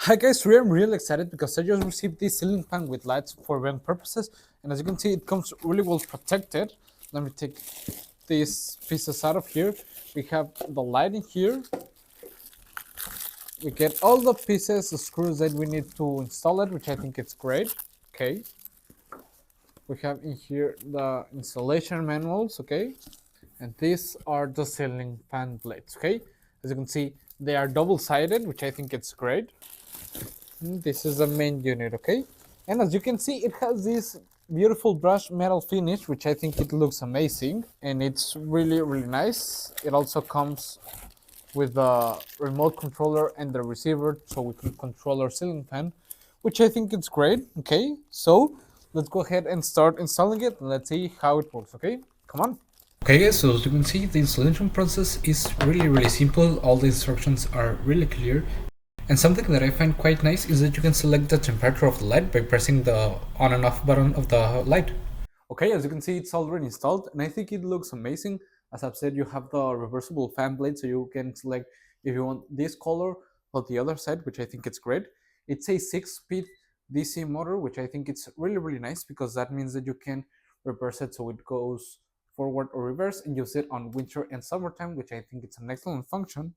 Hi guys, today I'm really excited because I just received this ceiling fan with lights for event purposes, and as you can see it comes really well protected. Let me take these pieces out of here. We have the light in here. We get all the pieces, the screws that we need to install it, which I think it's great. Okay. We have in here the installation manuals, okay? And these are the ceiling fan blades, okay? As you can see, they are double-sided, which I think it's great. This is the main unit, okay? And as you can see, it has this beautiful brushed metal finish, which I think it looks amazing, and it's really nice. It also comes with the remote controller and the receiver, so we can control our ceiling fan, which I think it's great. Okay, so let's go ahead and start installing it, and let's see how it works. Okay, come on. Okay guys, so as you can see, the installation process is really simple. All the instructions are really clear. And something that I find quite nice is that you can select the temperature of the light by pressing the on and off button of the light. Okay, as you can see, it's already installed, and I think it looks amazing. As I've said, you have the reversible fan blade, so you can select if you want this color or the other side, which I think it's great. It's a 6-speed DC motor, which I think it's really nice because that means that you can reverse it so it goes forward or reverse and use it on winter and summertime, which I think it's an excellent function.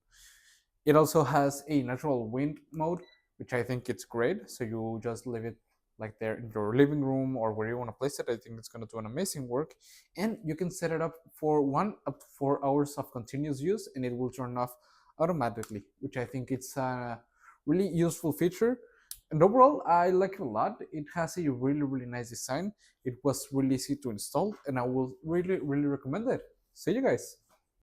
It also has a natural wind mode, which I think it's great. So you just leave it like there in your living room or where you want to place it. I think it's going to do an amazing work. And you can set it up for 1 up to 4 hours of continuous use, and it will turn off automatically, which I think it's a really useful feature. And overall, I like it a lot. It has a really nice design. It was really easy to install, and I will really recommend it. See you guys.